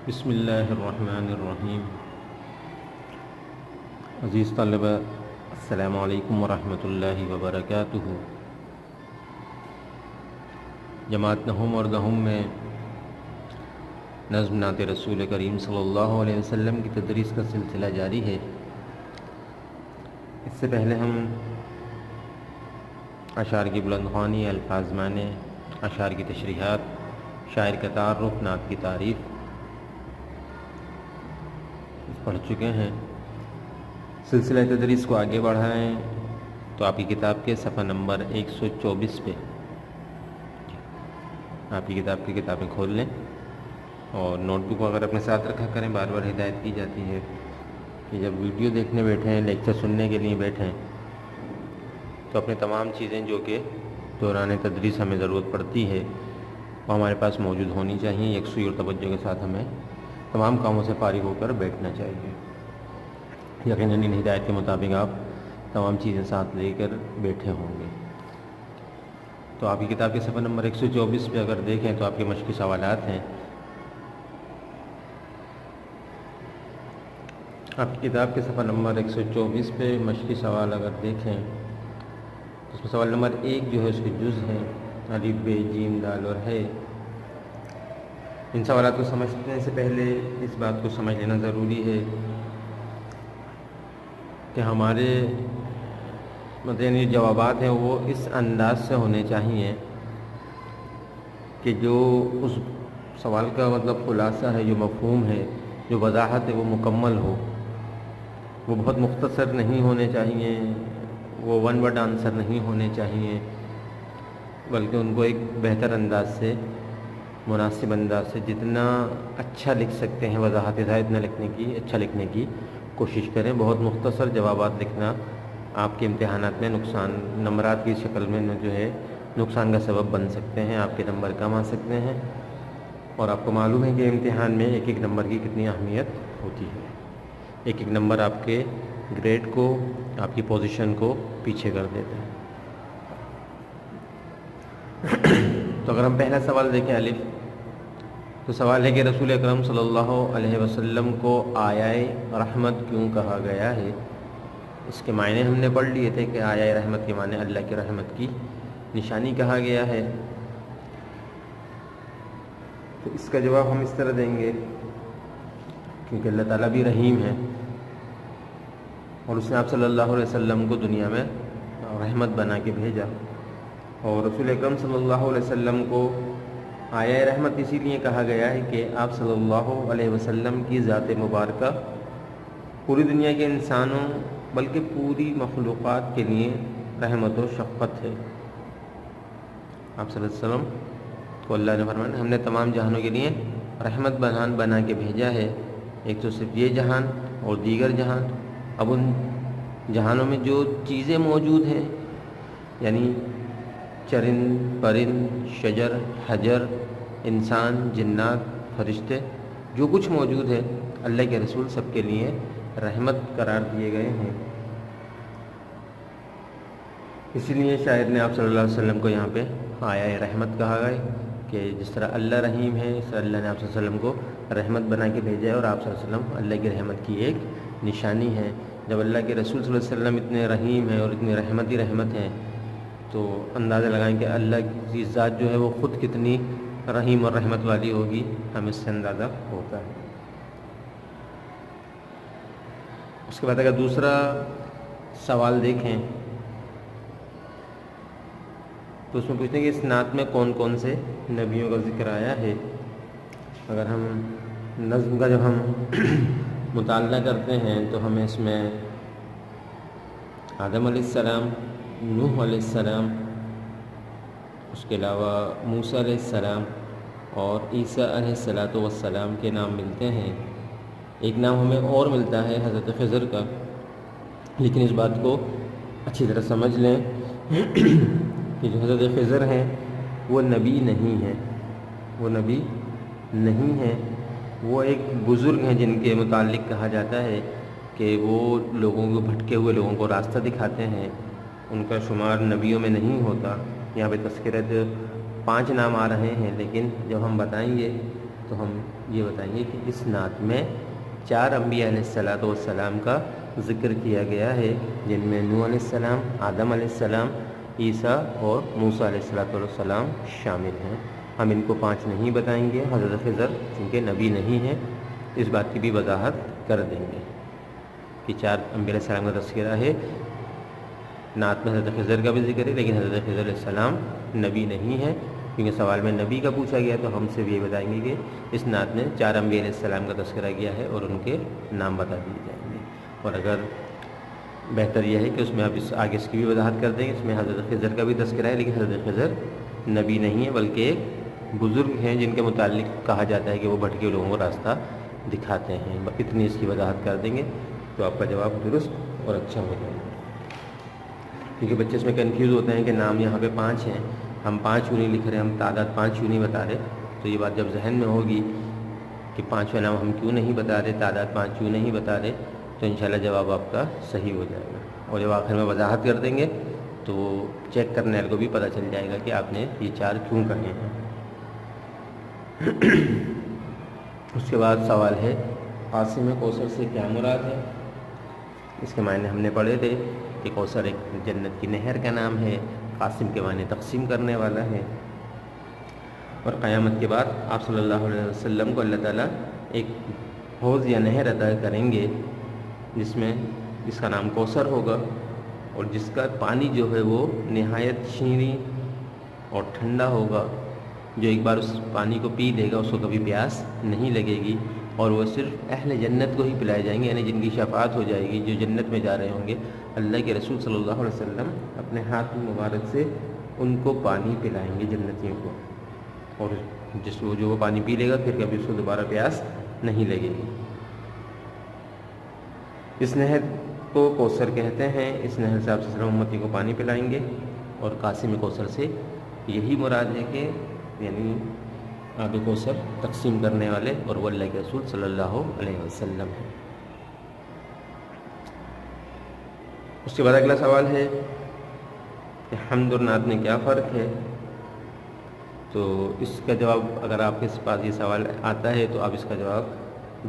بسم اللہ الرحمن الرحیم۔ عزیز طلبہ، السلام علیکم ورحمۃ اللہ وبرکاتہ۔ جماعت نہم اور دہم میں نظم نعت رسول کریم صلی اللہ علیہ وسلم کی تدریس کا سلسلہ جاری ہے۔ اس سے پہلے ہم اشعار کی بلند خوانی، الفاظ معنی، اشعار کی تشریحات، شاعر کا تعارف، نعت کی تعریف پڑھ چکے ہیں۔ سلسلہ تدریس کو آگے بڑھائیں تو آپ کی کتاب کے صفحہ نمبر 124 پہ آپ کی کتاب کی کتابیں کھول لیں اور نوٹ بک اگر اپنے ساتھ رکھا کریں۔ بار بار ہدایت کی جاتی ہے کہ جب ویڈیو دیکھنے بیٹھیں، لیکچر سننے کے لیے بیٹھیں تو اپنے تمام چیزیں جو کہ دوران تدریس ہمیں ضرورت پڑتی ہے وہ ہمارے پاس موجود ہونی چاہیے۔ یکسوئی اور توجہ کے ساتھ ہمیں تمام کاموں سے فارغ ہو کر بیٹھنا چاہیے۔ یقیناً ان ہدایت کے مطابق آپ تمام چیزیں ساتھ لے کر بیٹھے ہوں گے۔ تو آپ کی کتاب کے صفحہ نمبر 124 پہ اگر دیکھیں تو آپ کے مشقی سوالات ہیں۔ آپ کی کتاب کے صفحہ نمبر 124 پہ مشقی سوال اگر دیکھیں تو اس میں سوال نمبر 1 جو ہے اس کے جز ہیں الف ب ج د اور ہے۔ ان سوالات کو سمجھنے سے پہلے اس بات کو سمجھ لینا ضروری ہے کہ ہمارے یعنی جوابات ہیں وہ اس انداز سے ہونے چاہیے کہ جو اس سوال کا مطلب خلاصہ ہے، جو مفہوم ہے، جو وضاحت ہے وہ مکمل ہو۔ وہ بہت مختصر نہیں ہونے چاہیے، وہ ون ورڈ آنسر نہیں ہونے چاہیے، بلکہ ان کو ایک بہتر انداز سے، مناسب انداز سے جتنا اچھا لکھ سکتے ہیں، وضاحت زائد نہ لکھنے کی، اچھا لکھنے کی کوشش کریں۔ بہت مختصر جوابات لکھنا آپ کے امتحانات میں نمبرات کی شکل میں جو ہے نقصان کا سبب بن سکتے ہیں، آپ کے نمبر کم آ سکتے ہیں۔ اور آپ کو معلوم ہے کہ امتحان میں ایک ایک نمبر کی کتنی اہمیت ہوتی ہے۔ ایک ایک نمبر آپ کے گریڈ کو، آپ کی پوزیشن کو پیچھے کر دیتا ہے۔ تو اگر ہم پہلا سوال دیکھیں الف، تو سوال ہے کہ رسول اکرم صلی اللہ علیہ وسلم کو آیۂ رحمت کیوں کہا گیا ہے؟ اس کے معنی ہم نے پڑھ لیے تھے کہ آیۂ رحمت کے معنی اللہ کی رحمت کی نشانی کہا گیا ہے۔ تو اس کا جواب ہم اس طرح دیں گے کیونکہ اللہ تعالیٰ بھی رحیم ہے اور اس نے آپ صلی اللہ علیہ وسلم کو دنیا میں رحمت بنا کے بھیجا، اور رسول اکرم صلی اللہ علیہ وسلم کو آیۂ رحمت اسی لیے کہا گیا ہے کہ آپ صلی اللہ علیہ وسلم کی ذات مبارکہ پوری دنیا کے انسانوں بلکہ پوری مخلوقات کے لیے رحمت و شفقت ہے۔ آپ صلی اللہ علیہ وسلم کو اللہ نے فرمایا ہم نے تمام جہانوں کے لیے رحمت بنا کے بھیجا ہے، ایک تو صرف یہ جہان اور دیگر جہان۔ اب ان جہانوں میں جو چیزیں موجود ہیں، یعنی چرند، پرند، شجر، حجر، انسان، جنات، فرشتے، جو کچھ موجود ہے اللہ کے رسول سب کے لیے رحمت قرار دیے گئے ہیں۔ اسی لیے شاعر نے آپ صلی اللہ علیہ وسلم کو یہاں پہ آیۂ رحمت کہا گیا کہ جس طرح اللہ رحیم ہے اس طرح اللہ نے آپ صلی اللہ علیہ وسلم کو رحمت بنا کے بھیجا ہے، اور آپ صلی اللہ علیہ وسلم اللہ کی رحمت کی ایک نشانی ہے۔ جب اللہ کے رسول صلی اللہ علیہ وسلم اتنے رحیم ہیں اور اتنی رحمت ہی رحمت ہیں تو اندازہ لگائیں کہ اللہ کی ذات جو ہے وہ خود کتنی رحیم اور رحمت والی ہوگی، ہمیں اس سے اندازہ ہوتا ہے۔ اس کے بعد اگر دوسرا سوال دیکھیں تو اس میں پوچھتے ہیں کہ اس نعت میں کون کون سے نبیوں کا ذکر آیا ہے۔ اگر ہم نظم کا جب ہم مطالعہ کرتے ہیں تو ہمیں اس میں آدم علیہ السلام، نوح علیہ السلام، اس کے علاوہ موسیٰ علیہ السلام اور عیسیٰ علیہ السلام کے نام ملتے ہیں۔ ایک نام ہمیں اور ملتا ہے حضرت خضر کا، لیکن اس بات کو اچھی طرح سمجھ لیں کہ جو حضرت خضر ہیں وہ نبی نہیں ہیں، وہ نبی نہیں ہیں، وہ ایک بزرگ ہیں جن کے متعلق کہا جاتا ہے کہ وہ لوگوں کو، بھٹکے ہوئے لوگوں کو راستہ دکھاتے ہیں۔ ان کا شمار نبیوں میں نہیں ہوتا۔ یہاں پہ تذکرت 5 نام آ رہے ہیں، لیکن جب ہم بتائیں گے تو تو ہم یہ بتائیں گے کہ اس نعت میں 4 انبیاء علیہ السلام کا ذکر کیا گیا ہے، جن میں نوح علیہ السلام، آدم علیہ السلام، عیسیٰ اور موسیٰ علیہ السلام شامل ہیں۔ ہم ان کو 5 نہیں بتائیں گے، حضرت خضر چونکہ نبی نہیں ہیں اس بات کی بھی وضاحت کر دیں گے کہ 4 انبیاء علیہ السلام کا تذکرہ ہے۔ نعت میں حضرت خضر کا بھی ذکر ہے، لیکن حضرت خضر علیہ السلام نبی نہیں ہے، کیونکہ سوال میں نبی کا پوچھا گیا تو ہم سے بھی یہ بتائیں گے کہ اس نعت میں 4 انبیاء علیہ السلام کا تذکرہ کیا ہے اور ان کے نام بتا دیے جائیں گے۔ اور اگر بہتر یہ ہے کہ اس میں آپ آگے اس کی بھی وضاحت کر دیں، اس میں حضرت خضر کا بھی تذکرہ ہے، لیکن حضرت خضر نبی نہیں ہے بلکہ ایک بزرگ ہیں جن کے متعلق کہا جاتا ہے کہ وہ بھٹکے لوگوں کو راستہ دکھاتے ہیں۔ اتنی اس کی وضاحت کر دیں گے تو آپ کا جواب درست اور اچھا ہو جائے گا، کیونکہ بچے اس میں کنفیوز ہوتے ہیں کہ نام یہاں پہ 5 ہیں، ہم 5 کیوں نہیں لکھ رہے، ہم تعداد 5 کیوں نہیں بتا رہے۔ تو یہ بات جب ذہن میں ہوگی کہ 5واں نام ہم کیوں نہیں بتا رہے، تعداد 5 کیوں نہیں بتا رہے، تو انشاءاللہ جواب آپ کا صحیح ہو جائے گا۔ اور جب آخر میں وضاحت کر دیں گے تو چیک کرنے والے کو بھی پتہ چل جائے گا کہ آپ نے یہ 4 کیوں کہے ہیں۔ اس کے بعد سوال ہے قاسم کوثر سے کیا مراد ہے؟ اس کے معنی ہم نے پڑھے تھے کہ کوثر ایک جنت کی نہر کا نام ہے، قاسم کے معنی تقسیم کرنے والا ہے، اور قیامت کے بعد آپ صلی اللہ علیہ وسلم کو اللہ تعالیٰ ایک حوض یا نہر عطا کریں گے جس کا نام کوثر ہوگا، اور جس کا پانی جو ہے وہ نہایت شیریں اور ٹھنڈا ہوگا۔ جو ایک بار اس پانی کو پی لے گا اس کو کبھی پیاس نہیں لگے گی، اور وہ صرف اہل جنت کو ہی پلائے جائیں گے، یعنی جن کی شفاعت ہو جائے گی، جو جنت میں جا رہے ہوں گے۔ اللہ کے رسول صلی اللہ علیہ وسلم اپنے ہاتھ مبارک سے ان کو پانی پلائیں گے جنتیوں کو، اور جو وہ پانی پی لے گا پھر کبھی اس کو دوبارہ پیاس نہیں لگے گی۔ اس نہر کو کوثر کہتے ہیں، اس نہر سے آپ صلی اللہ علیہ وسلم امتی کو پانی پلائیں گے، اور قاسم کوثر سے یہی مراد ہے کہ یعنی آب کوثر تقسیم کرنے والے، اور وہ اللہ کے رسول صلی اللہ علیہ وسلم ہیں۔ اس کے بعد اگلا سوال ہے کہ حمد اور نعت میں کیا فرق ہے؟ تو اس کا جواب اگر آپ کے پاس یہ سوال آتا ہے تو آپ اس کا جواب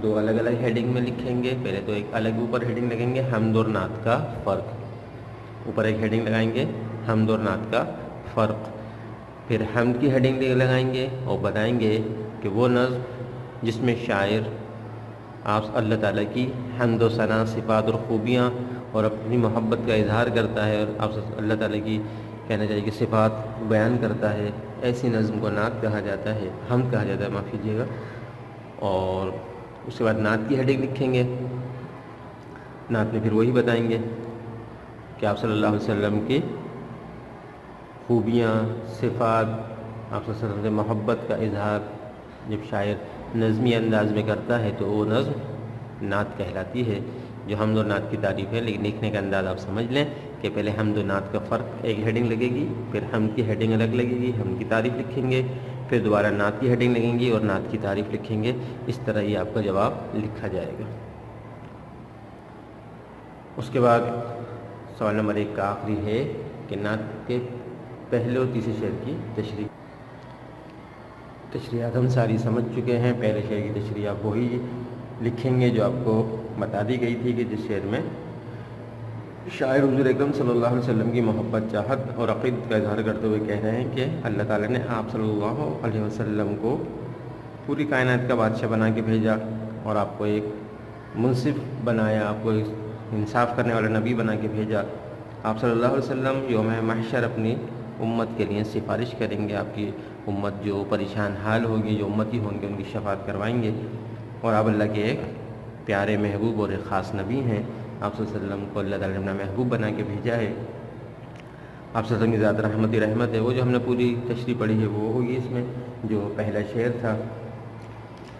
2 الگ الگ ہیڈنگ میں لکھیں گے۔ پہلے تو ایک الگ اوپر ہیڈنگ لگیں گے حمد اور نعت کا فرق، اوپر ایک ہیڈنگ لگائیں گے حمد اور نعت کا فرق، پھر حمد کی ہیڈنگ لگائیں گے اور بتائیں گے کہ وہ نظم جس میں شاعر آپ اللہ تعالیٰ کی حمد و ثنا، صفات اور خوبیاں اور اپنی محبت کا اظہار کرتا ہے، اور آپ اللہ تعالیٰ کی کہنا چاہیے کہ صفات بیان کرتا ہے، ایسی نظم کو نعت کہا جاتا ہے، حمد کہا جاتا ہے، معاف کیجیے گا۔ اور اس کے بعد نعت کی ہیڈنگ لکھیں گے، نعت میں پھر وہی بتائیں گے کہ آپ صلی اللہ علیہ وسلم کی خوبیاں، صفات، آپ صلی اللہ علیہ وسلم سے محبت کا اظہار جب شاعر نظمی انداز میں کرتا ہے تو وہ نظم نعت کہلاتی ہے۔ جو حمد و نعت کی تعریف ہے، لیکن لکھنے کا انداز آپ سمجھ لیں کہ پہلے حمد و نعت کا فرق ایک ہیڈنگ لگے گی، پھر حمد کی ہیڈنگ الگ لگے گی، حمد کی تعریف لکھیں گے، پھر دوبارہ نعت کی ہیڈنگ لگیں گی اور نعت کی تعریف لکھیں گے۔ اس طرح یہ آپ کا جواب لکھا جائے گا۔ اس کے بعد سوال نمبر 1 کا آخری ہے کہ نعت کے پہلے اور تیسرے شعر کی تشریحات ہم ساری سمجھ چکے ہیں۔ پہلے شعر کی تشریح آپ وہی لکھیں گے جو آپ کو بتا دی گئی تھی کہ جس شعر میں شاعر حضور اکرم صلی اللہ علیہ وسلم کی محبت، چاہت اور عقیدت کا اظہار کرتے ہوئے کہہ رہے ہیں کہ اللہ تعالیٰ نے آپ صلی اللہ علیہ وسلم کو پوری کائنات کا بادشاہ بنا کے بھیجا، اور آپ کو ایک منصف بنایا، آپ کو انصاف کرنے والا نبی بنا کے بھیجا۔ آپ صلی اللہ علیہ وسلم یوم محشر اپنی امت کے لیے سفارش کریں گے، آپ کی امت جو پریشان حال ہوگی، جو امتی ہوں گے، ان کی شفاعت کروائیں گے، اور آپ اللہ کے ایک پیارے محبوب اور ایک خاص نبی ہیں۔ آپ صلی اللہ علیہ وسلم کو اللہ تعالیٰ نے اپنا محبوب بنا کے بھیجا ہے۔ آپ صلی اللہ علیہ وسلم کی ذات رحمت ہی رحمت ہے۔ وہ جو ہم نے پوری تشریح پڑھی ہے وہ ہوگی اس میں، جو پہلا شعر تھا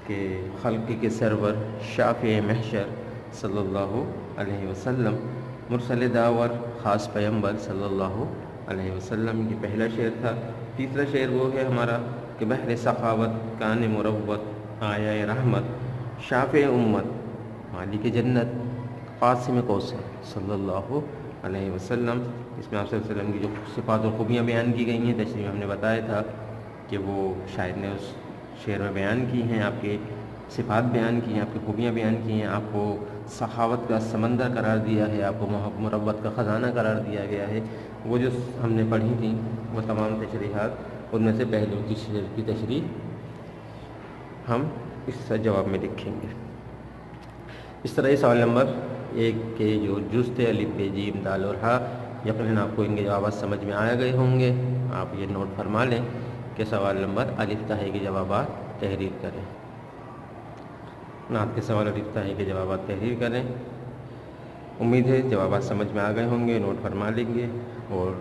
کہ خلق کے سرور شافع محشر صلی اللہ علیہ وسلم، مرسل داور خاص پیغمبر صلی اللہ علیہ وسلم، یہ پہلا شعر تھا۔ تیسرا شعر وہ ہے ہمارا کہ بحر سخاوت کان مروت آیا رحمت شافع امت مالک جنت قاسم کوثر صلی اللہ علیہ وسلم۔ اس میں آپ صلی اللہ علیہ وسلم کی جو صفات اور خوبیاں بیان کی گئی ہیں، تشریح میں ہم نے بتایا تھا کہ وہ شاعر نے اس شعر میں بیان کی ہیں، آپ کے صفات بیان کی ہیں، آپ کی خوبیاں بیان کی ہیں، آپ کو سخاوت کا سمندر قرار دیا ہے، آپ کو مروت کا خزانہ قرار دیا گیا ہے. وہ جو ہم نے پڑھی تھیں وہ تمام تشریحات، ان میں سے پہلو کی شعر کی تشریح ہم اس جواب میں لکھیں گے. اس طرح یہ سوال نمبر 1 کے جو جز تھے الف ب ج دال اور ہا، یقیناً آپ کو ان کے جوابات سمجھ میں آ گئے ہوں گے. آپ یہ نوٹ فرما لیں کہ سوال نمبر الف تا ہے کے جوابات تحریر کریں. نعت کے سوال الف تا ہے کے جوابات تحریر کریں. امید ہے جوابات سمجھ میں آ گئے ہوں گے، نوٹ فرما لیں گے، اور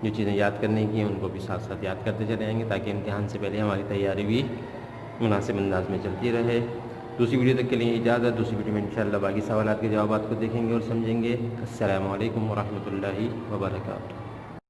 جو چیزیں یاد کرنے کی ہیں ان کو بھی ساتھ ساتھ یاد کرتے چلے جائیں گے تاکہ امتحان سے پہلے ہماری تیاری بھی مناسب انداز میں چلتی رہے. دوسری ویڈیو تک کے لیے اجازت. دوسری ویڈیو میں انشاءاللہ باقی سوالات کے جوابات کو دیکھیں گے اور سمجھیں گے. السلام علیکم ورحمۃ اللہ وبرکاتہ.